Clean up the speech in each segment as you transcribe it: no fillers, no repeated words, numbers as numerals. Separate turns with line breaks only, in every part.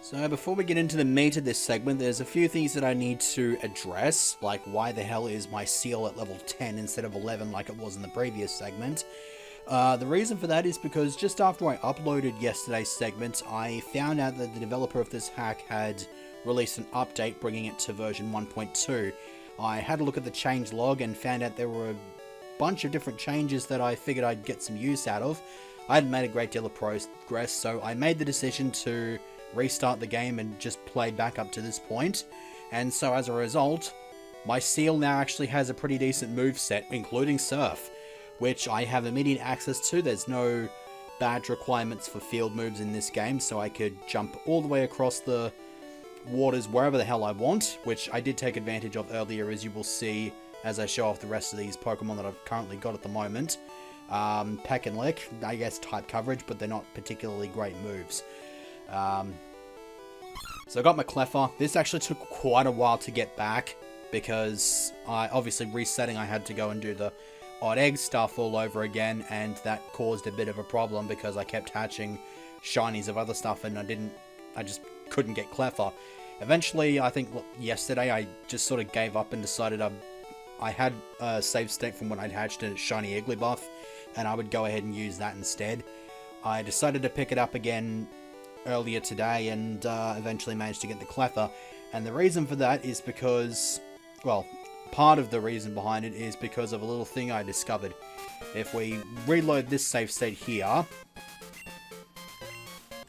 So before we get into the meat of this segment, there's a few things that I need to address, like why the hell is my seal at level 10 instead of 11 like it was in the previous segment. The reason for that is because just after I uploaded yesterday's segment, I found out that the developer of this hack had released an update bringing it to version 1.2. I had a look at the change log and found out there were a bunch of different changes that I figured I'd get some use out of. I hadn't made a great deal of progress, so I made the decision to restart the game and just play back up to this point. And so as a result, my seal now actually has a pretty decent moveset, including Surf, which I have immediate access to. There's no badge requirements for field moves in this game, so I could jump all the way across the waters wherever the hell I want, which I did take advantage of earlier, as you will see as I show off the rest of these Pokemon that I've currently got at the moment. Peck and Lick, I guess type coverage, but they're not particularly great moves. So I got my Cleffa. This actually took quite a while to get back, because obviously resetting I had to go and do the odd egg stuff all over again, and that caused a bit of a problem because I kept hatching shinies of other stuff and I just couldn't get Cleffa. Eventually, I think yesterday, I just sort of gave up and decided I had a save state from when I'd hatched a shiny Igglybuff, and I would go ahead and use that instead. I decided to pick it up again earlier today and eventually managed to get the Cleffa. And the reason for that is because, well, part of the reason behind it is because of a little thing I discovered. If we reload this save state here,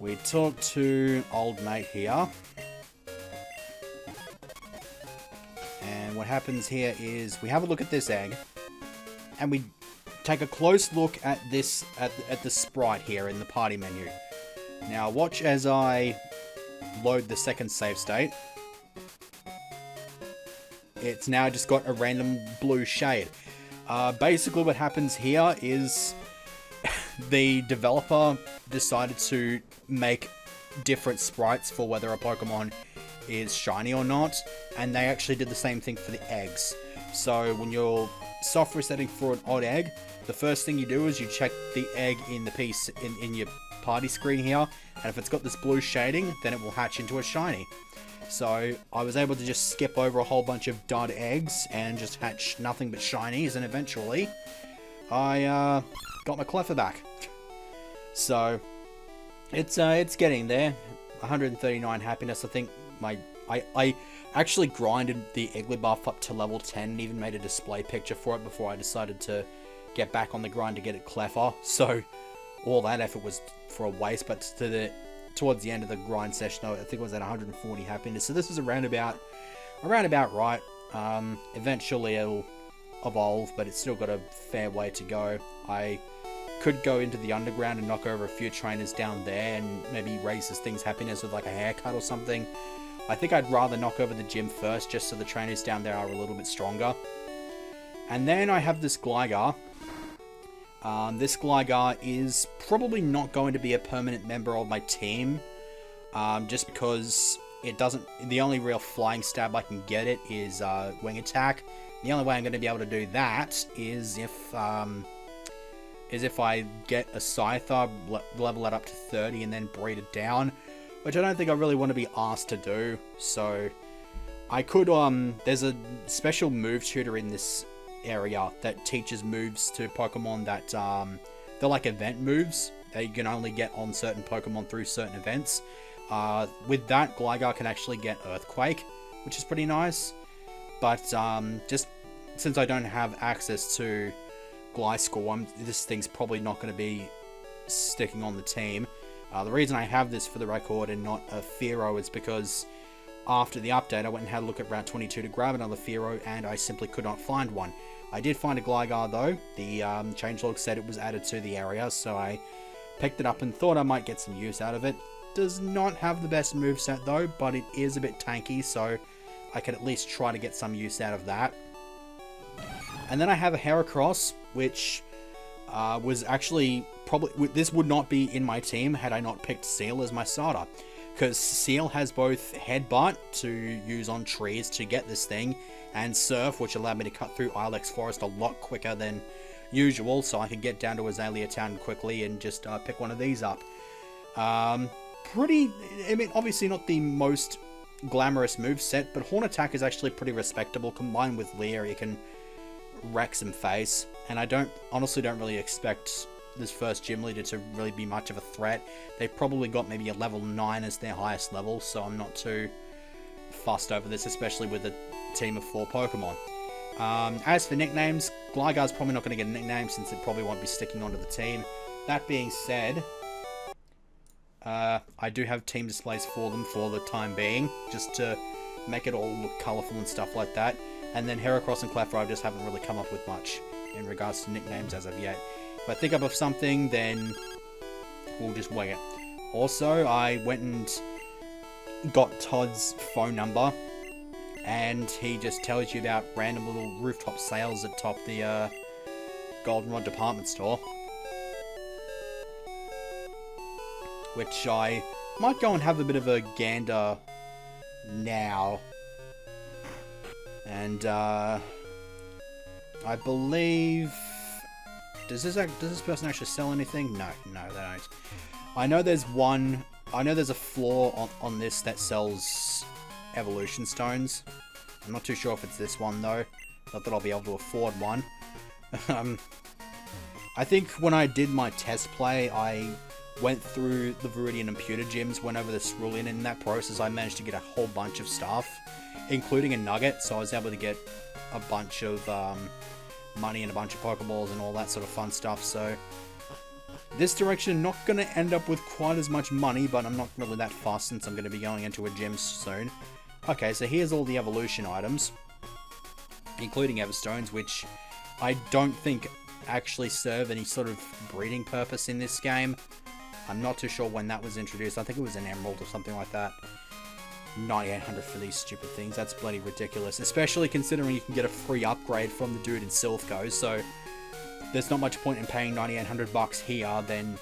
we talk to old mate here, and what happens here is we have a look at this egg, and we take a close look at this at the sprite here in the party menu. Now watch as I load the second save state. It's now just got a random blue shade. Basically what happens here is the developer decided to make different sprites for whether a Pokemon is shiny or not, and they actually did the same thing for the eggs. So when you're soft resetting for an odd egg, the first thing you do is you check the egg in the piece in your party screen here, and if it's got this blue shading, then it will hatch into a shiny. So I was able to just skip over a whole bunch of dud eggs and just hatch nothing but shinies, and eventually I got my Cleffa back. So it's getting there. 139 happiness. I think I actually grinded the Igglybuff up to level 10 and even made a display picture for it before I decided to get back on the grind to get it Cleffa. So all that effort was for a waste, but towards the end of the grind session, I think it was at 140 happiness. So this is around about right. Eventually it'll evolve, but it's still got a fair way to go. I could go into the underground and knock over a few trainers down there and maybe raise this thing's happiness with like a haircut or something. I think I'd rather knock over the gym first, just so the trainers down there are a little bit stronger. And then I have this Gligar. This Gligar is probably not going to be a permanent member of my team, just because it doesn't. The only real flying stab I can get it is Wing Attack. The only way I'm going to be able to do that is if I get a Scyther, level it up to 30, and then breed it down, which I don't think I really want to be asked to do. So I could. There's a special move tutor in this area that teaches moves to Pokemon that they're like event moves that you can only get on certain Pokemon through certain events. With that, Gligar can actually get Earthquake, which is pretty nice. But just since I don't have access to Gliscor, this thing's probably not going to be sticking on the team. The reason I have this for the record and not a Fearow is because after the update I went and had a look at Route 22 to grab another Fearow, and I simply could not find one. I did find a Gligar though. The changelog said it was added to the area, so I picked it up and thought I might get some use out of it. Does not have the best moveset though, but it is a bit tanky, so I can at least try to get some use out of that. And then I have a Heracross, which was actually probably... This would not be in my team had I not picked Seal as my starter, because Seal has both Headbutt to use on trees to get this thing, and Surf, which allowed me to cut through Ilex Forest a lot quicker than usual, so I could get down to Azalea Town quickly and just pick one of these up. pretty... I mean, obviously not the most glamorous moveset, but Horn Attack is actually pretty respectable. Combined with Leer, you can wreck some face. And I honestly don't really expect this first gym leader to really be much of a threat. They've probably got maybe a level 9 as their highest level, so I'm not too fussed over this, especially with a team of 4 Pokemon. As for nicknames, Gligar's probably not going to get a nickname since it probably won't be sticking onto the team. That being said, I do have team displays for them for the time being, just to make it all look colourful and stuff like that. And then Heracross and Cleffa, I just haven't really come up with much in regards to nicknames as of yet. If I think up of something, then we'll just wing it. Also, I went and got Todd's phone number, and he just tells you about random little rooftop sales at top the Goldenrod department store, which I might go and have a bit of a gander now. And I believe, does this person actually sell anything? No, they don't. I know there's a floor on this that sells evolution stones. I'm not too sure if it's this one though. Not that I'll be able to afford one. I think when I did my test play, I went through the Viridian and Pewter gyms, went over the Cerulean, and in that process I managed to get a whole bunch of stuff, including a nugget, so I was able to get a bunch of money and a bunch of Pokeballs and all that sort of fun stuff. So this direction, not going to end up with quite as much money, but I'm not really that fast since I'm going to be going into a gym soon. Okay, so here's all the evolution items, including Everstones, which I don't think actually serve any sort of breeding purpose in this game. I'm not too sure when that was introduced. I think it was an Emerald or something like that. 9,800 for these stupid things. That's bloody ridiculous, especially considering you can get a free upgrade from the dude in Silphco, so there's not much point in paying 9,800 bucks here than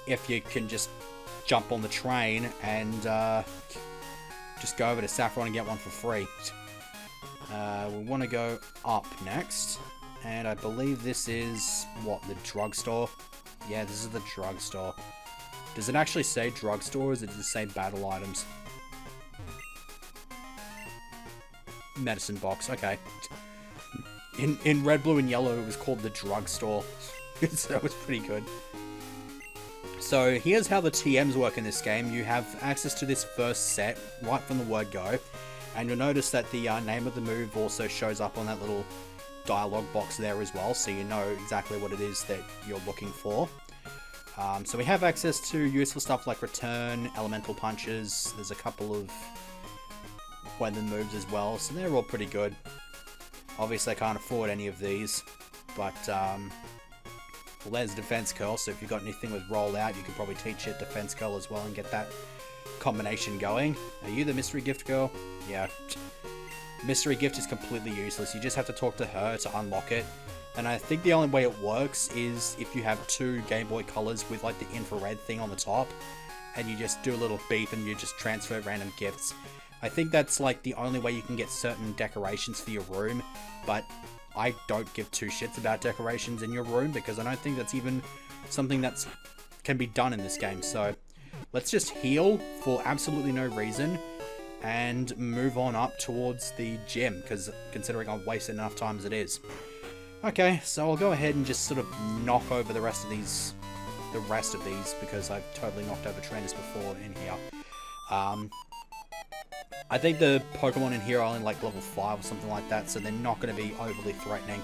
if you can just jump on the train and just go over to Saffron and get one for free. We want to go up next, and I believe this is, what, the drugstore? Yeah, this is the drugstore. Does it actually say drugstore, or does it just say battle items? Medicine box, okay. In red, blue, and yellow, it was called the drugstore. So that was pretty good. So here's how the TMs work in this game. You have access to this first set right from the word go, and you'll notice that the name of the move also shows up on that little dialogue box there as well, so you know exactly what it is that you're looking for. So we have access to useful stuff like return, elemental punches. There's a couple of weather moves as well, so they're all pretty good. Obviously I can't afford any of these, but well, there's defense curl, so if you've got anything with roll out, you could probably teach it defense curl as well and get that combination going. Are you the mystery gift girl? Yeah. Mystery gift is completely useless. You just have to talk to her to unlock it. And I think the only way it works is if you have 2 Game Boy Colors with like the infrared thing on the top, and you just do a little beep and you just transfer random gifts. I think that's like the only way you can get certain decorations for your room, but I don't give 2 shits about decorations in your room because I don't think that's even something that can be done in this game. So let's just heal for absolutely no reason and move on up towards the gym, because considering I've wasted enough time as it is. Okay, so I'll go ahead and just sort of knock over the rest of these, because I've totally knocked over trainers before in here. I think the Pokemon in here are only like level 5 or something like that, so they're not going to be overly threatening.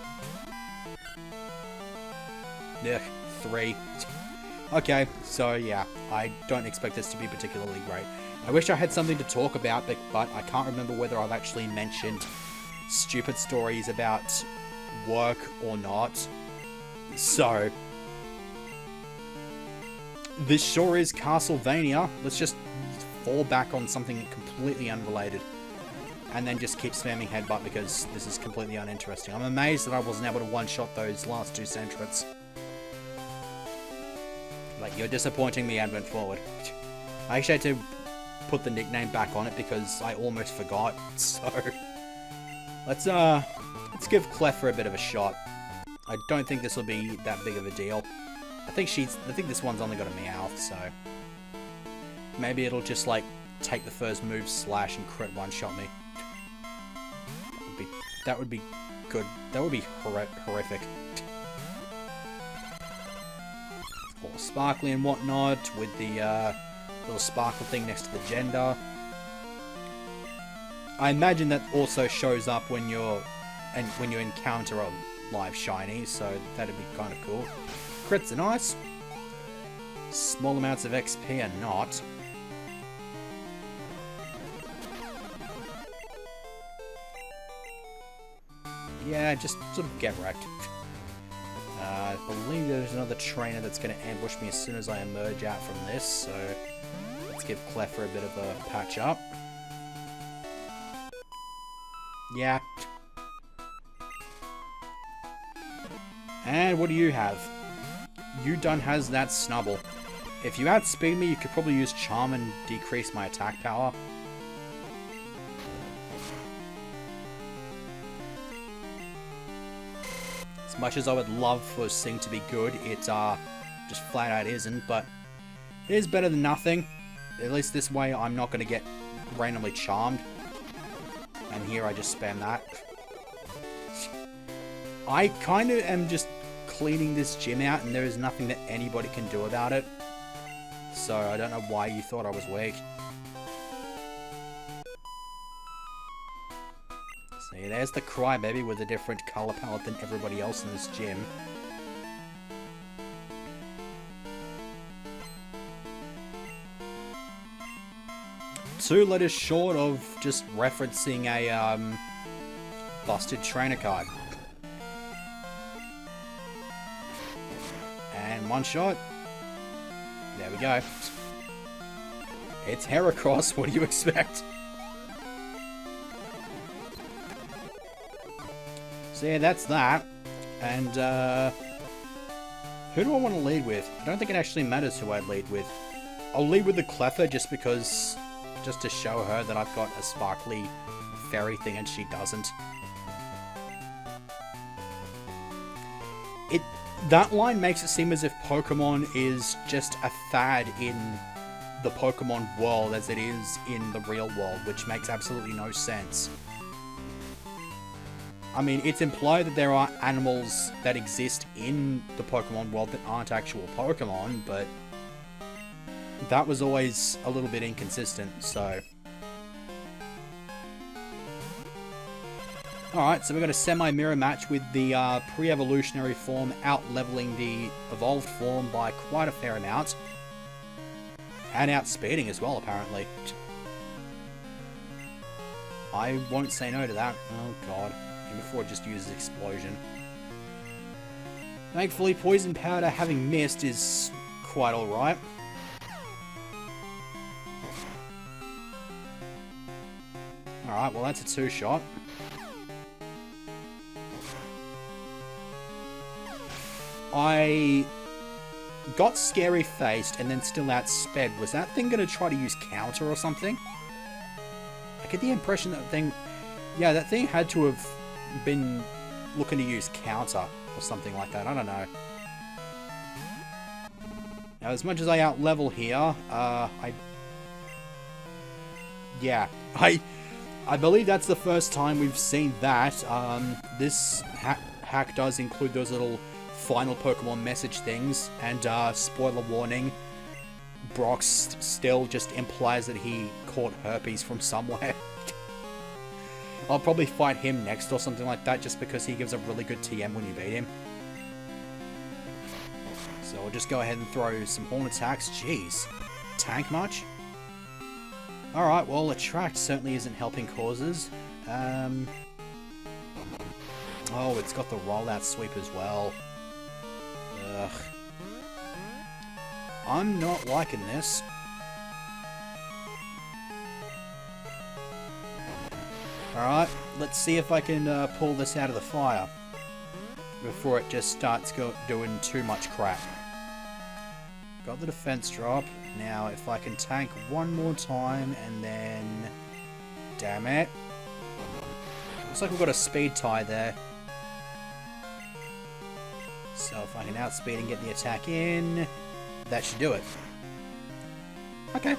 Ugh, 3. Okay, so yeah, I don't expect this to be particularly great. I wish I had something to talk about, but I can't remember whether I've actually mentioned stupid stories about work or not. So, this sure is Castlevania. Let's just fall back on something completely unrelated and then just keep spamming headbutt because this is completely uninteresting. I'm amazed that I wasn't able to one-shot those last 2 Sentrets. Like, you're disappointing me and went forward. I actually had to put the nickname back on it because I almost forgot, so let's give Cleffa a bit of a shot. I don't think this will be that big of a deal. I think this one's only got a Meowth, so Maybe it'll just, like, take the first move, slash, and crit one-shot me. That would be good. That would be horrific. All sparkly and whatnot, with the little sparkle thing next to the gender. I imagine that also shows up when you encounter a live shiny, so that'd be kind of cool. Crits are nice. Small amounts of XP are not. Yeah, just sort of get wrecked. I believe there's another trainer that's going to ambush me as soon as I emerge out from this, so let's give Cleffa a bit of a patch up. Yeah. And what do you have? You done has that Snubble. If you outspeed me, you could probably use Charm and decrease my attack power. As much as I would love for Sing to be good, it just flat out isn't, but it is better than nothing. At least this way I'm not going to get randomly charmed. And here I just spam that. I kind of am just cleaning this gym out and there is nothing that anybody can do about it. So I don't know why you thought I was weak. See, there's the Crybaby with a different color palette than everybody else in this gym. Two letters short of just referencing a busted trainer card. And one shot. There we go. It's Heracross, what do you expect? So yeah, that's that. And who do I want to lead with? I don't think it actually matters who I lead with. I'll lead with the Cleffa just because, just to show her that I've got a sparkly fairy thing and she doesn't. That line makes it seem as if Pokemon is just a fad in the Pokemon world as it is in the real world, which makes absolutely no sense. I mean, it's implied that there are animals that exist in the Pokemon world that aren't actual Pokemon, but that was always a little bit inconsistent, so... Alright, so we've got a semi-mirror match with the pre-evolutionary form out-leveling the evolved form by quite a fair amount. And outspeeding as well, apparently. I won't say no to that. Oh god. And before it just uses Explosion. Thankfully, Poison Powder, having missed, is quite alright. Alright, well that's a two-shot. I got scary-faced and then still outsped. Was that thing going to try to use counter or something? I get the impression that thing... Yeah, that thing had to have been looking to use counter or something like that. I don't know. Now, as much as I out-level here, yeah, I believe that's the first time we've seen that. This hack does include those little final Pokemon message things, and spoiler warning, Brock still just implies that he caught herpes from somewhere. I'll probably fight him next or something like that, just because he gives a really good TM when you beat him. So we'll just go ahead and throw some horn attacks. Jeez. Tank much? Alright, well, Attract certainly isn't helping causes. Oh, it's got the rollout sweep as well. Ugh. I'm not liking this. Alright, let's see if I can pull this out of the fire before it just starts doing too much crap. Got the defense drop. Now, if I can tank one more time and then... Damn it. Looks like we've got a speed tie there. So if I can outspeed and get the attack in, that should do it. Okay.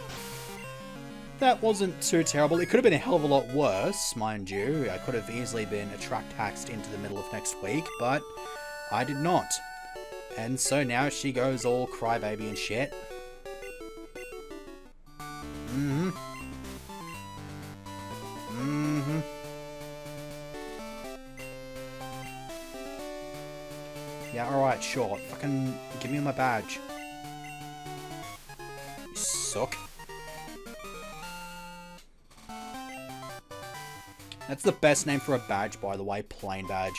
That wasn't too terrible. It could have been a hell of a lot worse, mind you. I could have easily been attract haxed into the middle of next week, but I did not. And so now she goes all crybaby and shit. Yeah, alright, sure. Fucking give me my badge. You suck. That's the best name for a badge, by the way. Plain badge.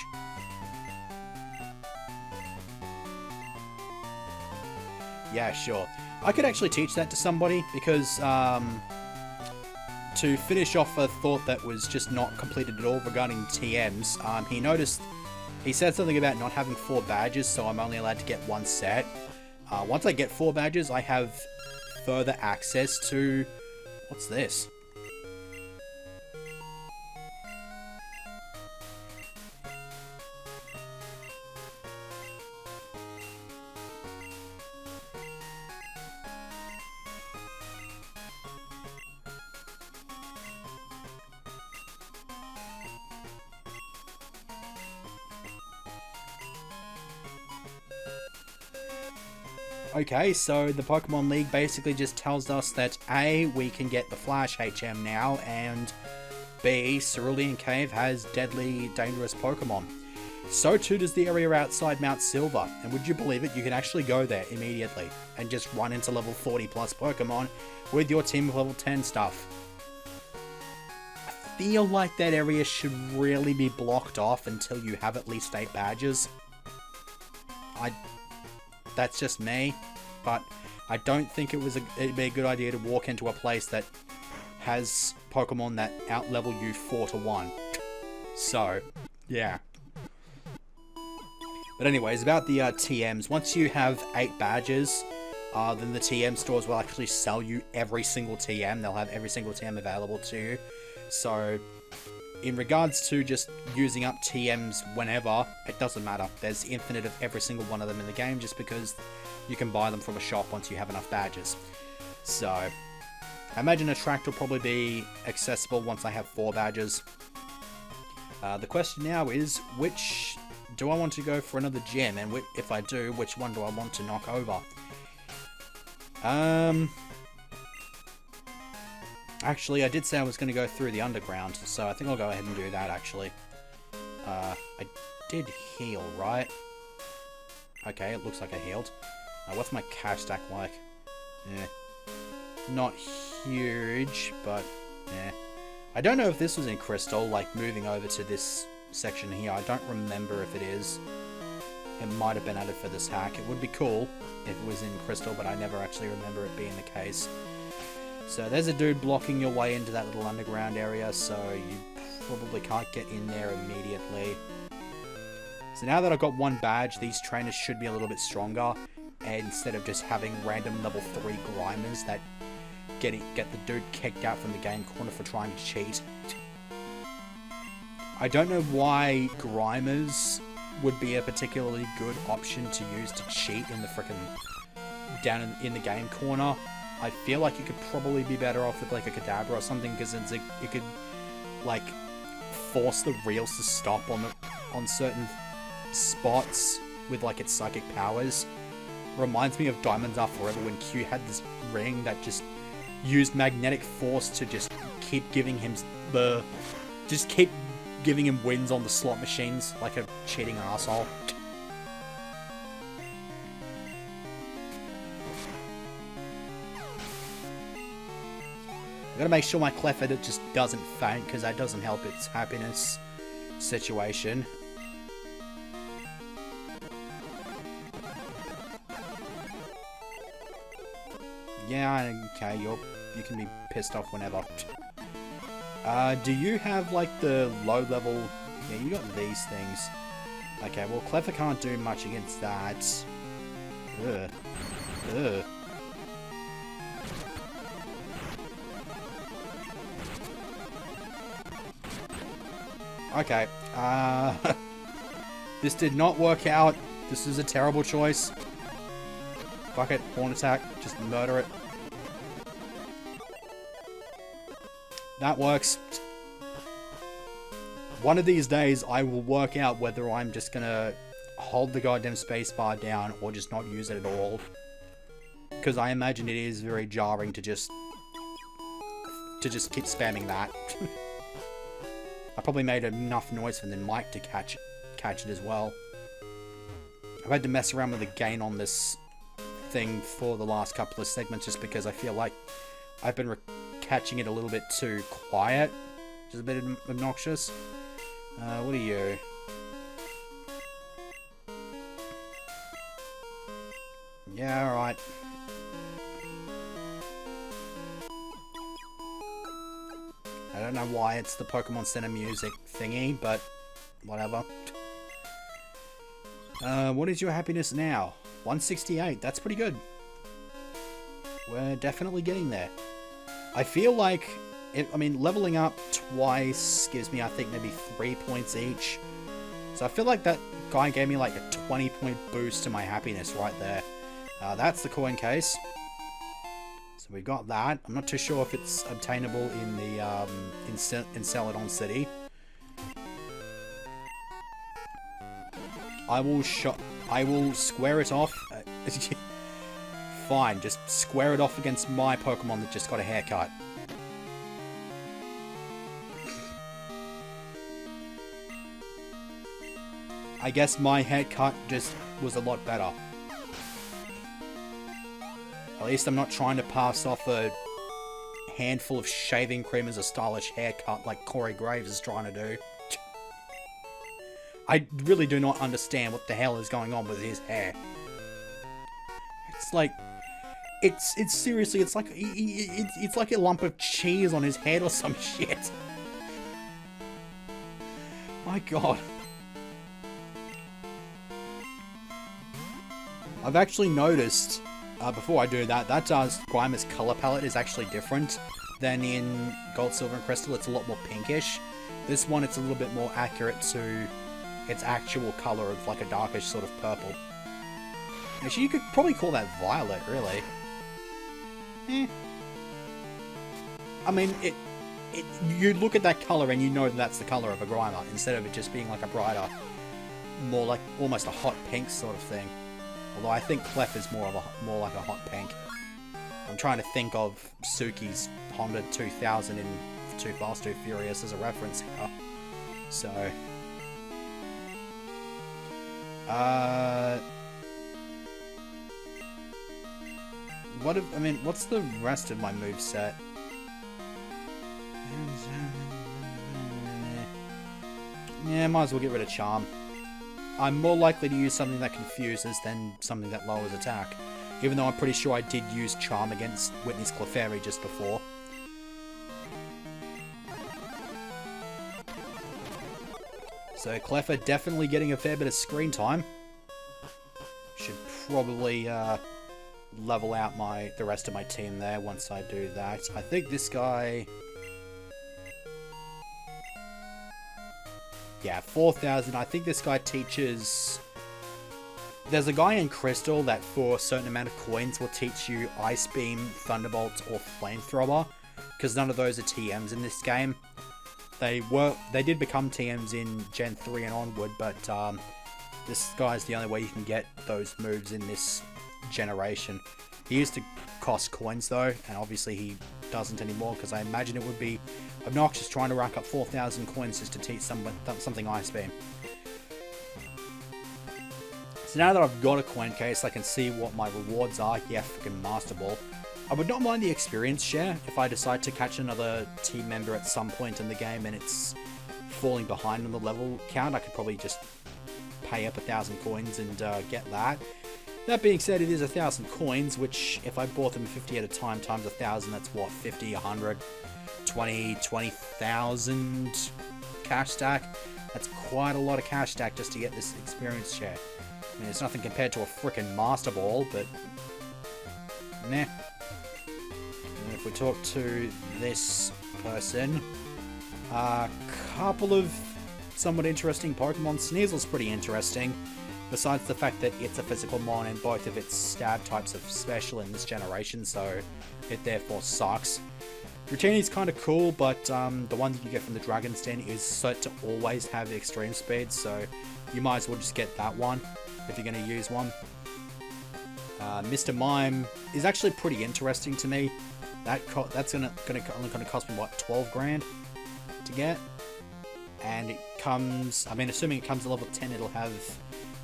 Yeah, sure. I could actually teach that to somebody because, to finish off a thought that was just not completed at all regarding TMs, he said something about not having 4 badges, so I'm only allowed to get 1 set. Once I get 4 badges, I have further access to... What's this? Okay, so the Pokemon League basically just tells us that A, we can get the Flash HM now, and B, Cerulean Cave has deadly, dangerous Pokemon. So too does the area outside Mount Silver, and would you believe it, you can actually go there immediately, and just run into level 40 plus Pokemon with your team of level 10 stuff. I feel like that area should really be blocked off until you have at least 8 badges. That's just me, but I don't think it'd be a good idea to walk into a place that has Pokemon that out-level you 4 to 1. So, yeah. But anyways, about the TMs, once you have 8 badges, then the TM stores will actually sell you every single TM. They'll have every single TM available to you. So, in regards to just using up TMs whenever, it doesn't matter. There's infinite of every single one of them in the game just because you can buy them from a shop once you have enough badges. So, I imagine Attract will probably be accessible once I have 4 badges. The question now is, which do I want to go for another gym? And if I do, which one do I want to knock over? Actually, I did say I was going to go through the underground, so I think I'll go ahead and do that, actually. I did heal, right? Okay, it looks like I healed. What's my cash stack like? Not huge, but I don't know if this was in Crystal, like moving over to this section here. I don't remember if it is. It might have been added for this hack. It would be cool if it was in Crystal, but I never actually remember it being the case. So there's a dude blocking your way into that little underground area, so you probably can't get in there immediately. So now that I've got 1 badge, these trainers should be a little bit stronger, and instead of just having random level 3 Grimers that get the dude kicked out from the game corner for trying to cheat. I don't know why Grimers would be a particularly good option to use to cheat in the frickin' down in the game corner. I feel like you could probably be better off with like a Kadabra or something, because it could like force the reels to stop on certain spots with like its psychic powers. Reminds me of Diamonds Are Forever when Q had this ring that just used magnetic force to just keep giving him wins on the slot machines like a cheating asshole. I gotta make sure my Cleffa just doesn't faint, because that doesn't help its happiness situation. Yeah, okay, you can be pissed off whenever. Do you have like the low level? Yeah, you got these things. Okay, well Cleffa can't do much against that. Ugh. Ugh. Okay, this did not work out. This is a terrible choice. Fuck it, Horn Attack, just murder it. That works. One of these days, I will work out whether I'm just gonna hold the goddamn spacebar down or just not use it at all. Because I imagine it is very jarring to just keep spamming that. I probably made enough noise for the mic to catch it as well. I've had to mess around with the gain on this thing for the last couple of segments just because I feel like I've been catching it a little bit too quiet, which is a bit obnoxious. What are you? Yeah, alright. I don't know why it's the Pokemon Center music thingy, but whatever. What is your happiness now? 168, that's pretty good. We're definitely getting there. I feel like, I mean, leveling up twice gives me, I think, maybe 3 points each. So I feel like that guy gave me like a 20-point boost to my happiness right there. That's the coin case. So we got that. I'm not too sure if it's obtainable in the in Celadon City. I will square it off. Fine, just square it off against my Pokemon that just got a haircut. I guess my haircut just was a lot better. At least I'm not trying to pass off a handful of shaving cream as a stylish haircut like Corey Graves is trying to do. I really do not understand what the hell is going on with his hair. It's like, it's seriously, it's like, it's like a lump of cheese on his head or some shit. My god. I've actually noticed, before I do that, Grimer's color palette is actually different than in Gold, Silver, and Crystal. It's a lot more pinkish. This one, it's a little bit more accurate to its actual color of like a darkish sort of purple. Actually, you could probably call that violet, really. I mean, you look at that color and you know that that's the color of a Grimer, instead of it just being like a brighter, more like almost a hot pink sort of thing. Although I think Cleffa is more like a hot pink. I'm trying to think of Suki's Honda 2000 in Too Fast, Too Furious as a reference here. So, what's the rest of my moveset? Yeah, might as well get rid of Charm. I'm more likely to use something that confuses than something that lowers attack. Even though I'm pretty sure I did use Charm against Whitney's Clefairy just before. So Cleffa definitely getting a fair bit of screen time. Should probably level out the rest of my team there once I do that. I think this guy... Yeah, 4,000. I think this guy teaches... There's a guy in Crystal that for a certain amount of coins will teach you Ice Beam, Thunderbolt, or Flamethrower. Because none of those are TMs in this game. They did become TMs in Gen 3 and onward, but this guy's the only way you can get those moves in this generation. He used to cost coins though, and obviously he doesn't anymore, because I imagine it would be obnoxious trying to rack up 4,000 coins just to teach something Ice Beam. So now that I've got a coin case, I can see what my rewards are. Yeah, freaking Master Ball. I would not mind the experience share if I decide to catch another team member at some point in the game and it's falling behind on the level count. I could probably just pay up 1,000 coins and get that. That being said, it is 1,000 coins, which if I bought them 50 at a time times 1,000, that's what, 50, 100, 20,000 cash stack. That's quite a lot of cash stack just to get this experience share. I mean, it's nothing compared to a frickin' Master Ball, but meh. And if we talk to this person, a couple of somewhat interesting Pokemon. Sneasel's pretty interesting, besides the fact that it's a physical mon and both of its stab types are special in this generation, so it therefore sucks. Dratini's kind of cool, but the one that you get from the Dragon's Den is set to always have extreme speed, so you might as well just get that one if you're going to use one. Mr. Mime is actually pretty interesting to me. That's only gonna cost me what, 12 grand to get, and it comes. I mean, assuming it comes to level 10, it'll have,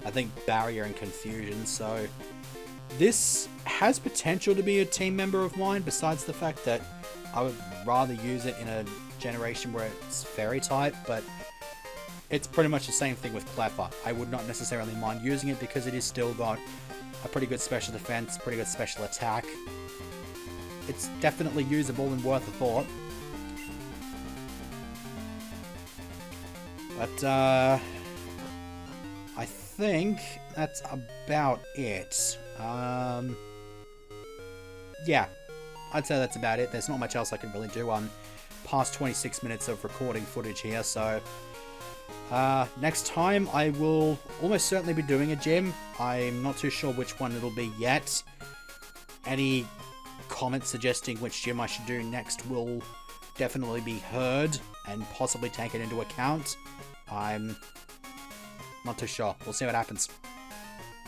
I think, Barrier and Confusion. So this has potential to be a team member of mine. Besides the fact that I would rather use it in a generation where it's Fairy type, but it's pretty much the same thing with Cleffa. I would not necessarily mind using it because it is still got a pretty good special defense, pretty good special attack. It's definitely usable and worth a thought. But, I think that's about it. Yeah, I'd say that's about it. There's not much else I can really do on past 26 minutes of recording footage here, so... next time I will almost certainly be doing a gym. I'm not too sure which one it'll be yet. Any comments suggesting which gym I should do next will definitely be heard and possibly taken into account. I'm not too sure. We'll see what happens.